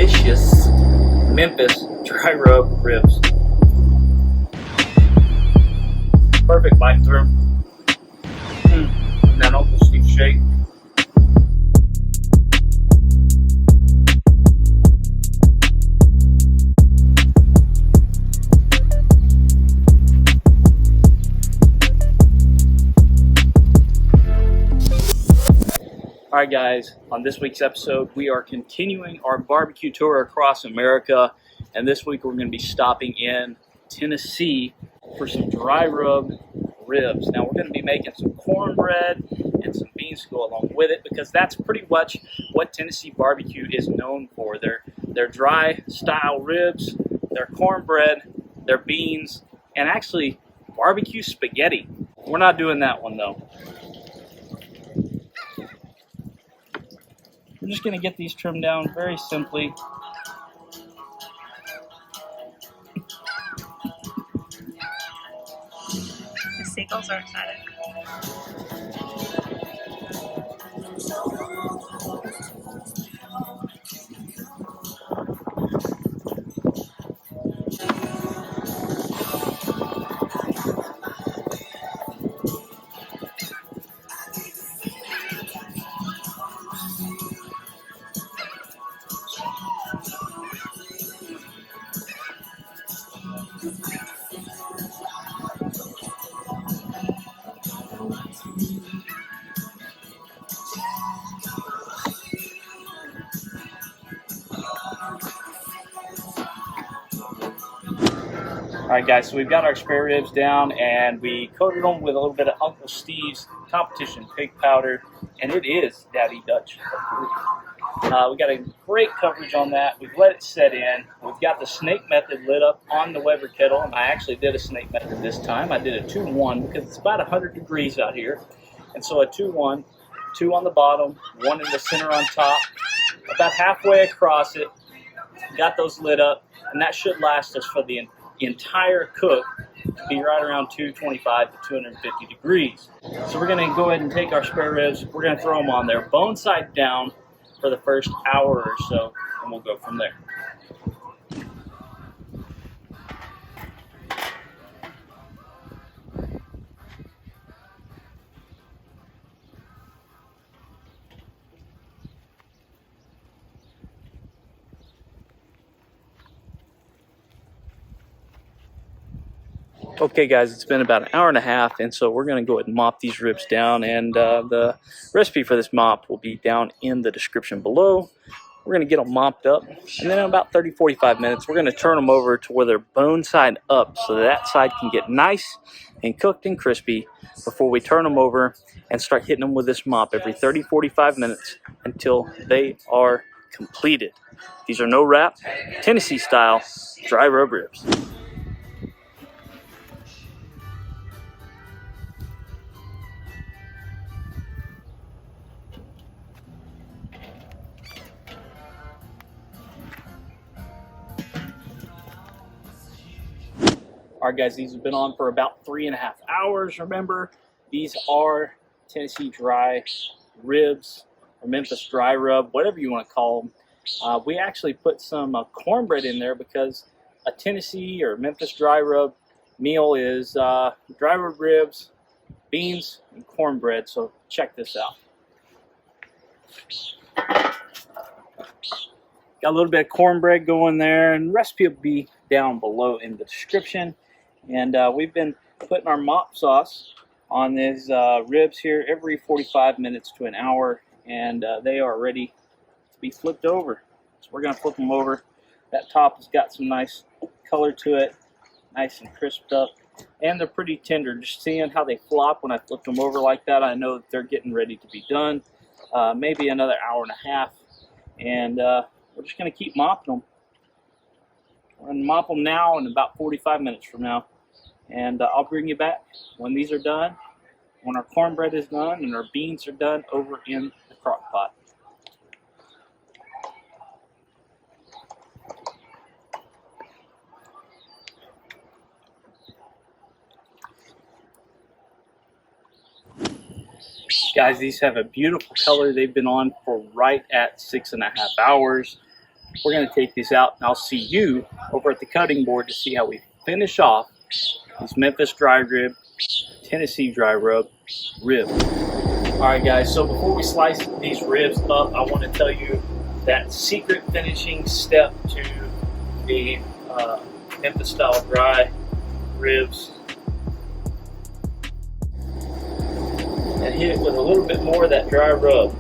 delicious Memphis Dry Rub Ribs. Perfect bite through. That Uncle Steve shake. Alright guys, on this week's episode we are continuing our barbecue tour across America, and this week we're going to be stopping in Tennessee for some dry rub ribs. Now we're going to be making some cornbread and some beans to go along with it, because that's pretty much what Tennessee barbecue is known for. Their dry style ribs, their cornbread, their beans, and actually barbecue spaghetti. We're not doing that one though. I'm just going to get these trimmed down very simply. The seagulls are excited. Alright guys, so we've got our spare ribs down and we coated them with a little bit of Uncle Steve's competition pig powder, and it is Daddy Dutch. We got a great coverage on that. We've let it set in. We've got the snake method lit up on the Weber kettle, and I actually did a snake method this time. I did a 2-1 because it's about 100 degrees out here, and so a 2-1, 2 on the bottom, 1 in the center on top, about halfway across it. Got those lit up, and that should last us for the entire cook to be right around 225 to 250 degrees. So we're going to go ahead and take our spare ribs. We're going to throw them on there bone side down for the first hour or so, and we'll go from there. Okay guys, it's been about an hour and a half, and so we're going to go ahead and mop these ribs down, and the recipe for this mop will be down in the description below. We're going to get them mopped up, and then in about 30-45 minutes we're going to turn them over to where they're bone side up, so that side can get nice and cooked and crispy before we turn them over and start hitting them with this mop every 30-45 minutes until they are completed. These are no wrap, Tennessee style dry rub ribs. Alright guys, these have been on for about 3.5 hours. Remember, these are Tennessee dry ribs, or Memphis dry rub, whatever you want to call them. We actually put some cornbread in there because a Tennessee or Memphis dry rub meal is dry rub ribs, beans, and cornbread. So check this out. Got a little bit of cornbread going there, and the recipe will be down below in the description. And we've been putting our mop sauce on these ribs here every 45 minutes to an hour, and they are ready to be flipped over. So we're going to flip them over. That top has got some nice color to it, nice and crisped up, and they're pretty tender. Just seeing how they flop when I flip them over like that, I know that they're getting ready to be done. Maybe another hour and a half, and we're just going to keep mopping them. We're going to mop them now and about 45 minutes from now. And I'll bring you back when these are done, when our cornbread is done and our beans are done over in the crock pot. Guys, these have a beautiful color. They've been on for right at 6.5 hours. we're going to take these out, and I'll see you over at the cutting board to see how we finish off these Memphis Dry Rib, Tennessee Dry Rub Ribs. Alright guys, so before we slice these ribs up, I want to tell you that secret finishing step to the Memphis style dry ribs. And hit it with a little bit more of that dry rub.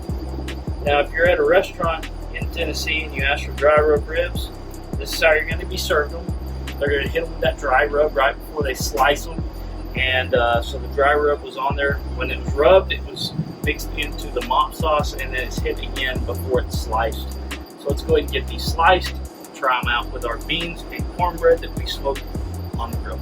Now if you're at a restaurant in Tennessee and you ask for dry rub ribs, this is how you're going to be served them. They're going to hit them with that dry rub right before they slice them. And so the dry rub was on there. When it was rubbed, it was mixed into the mop sauce, and then it's hit again before it's sliced. So let's go ahead and get these sliced, try them out with our beans and cornbread that we smoked on the grill.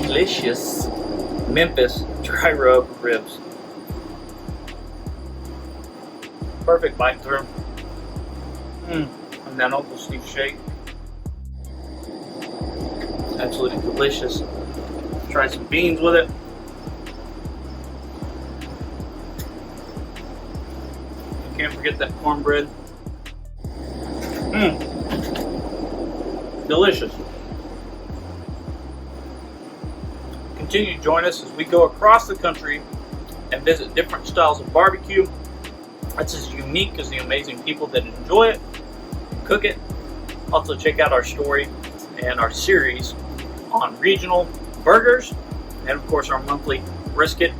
Delicious Memphis Dry Rub Ribs. Perfect bite through. And that Uncle Steve shake. Absolutely delicious. Try some beans with it. You can't forget that cornbread. Delicious. Continue to join us as we go across the country and visit different styles of barbecue. That's as unique as the amazing people that enjoy it, cook it. Also check out our story and our series on regional burgers, and of course our monthly brisket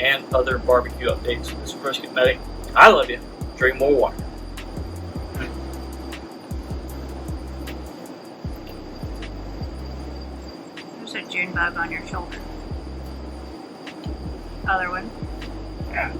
and other barbecue updates. This is Brisket Medic. I love you. Drink more water. There's a June bug on your shoulder. Other one. Yeah.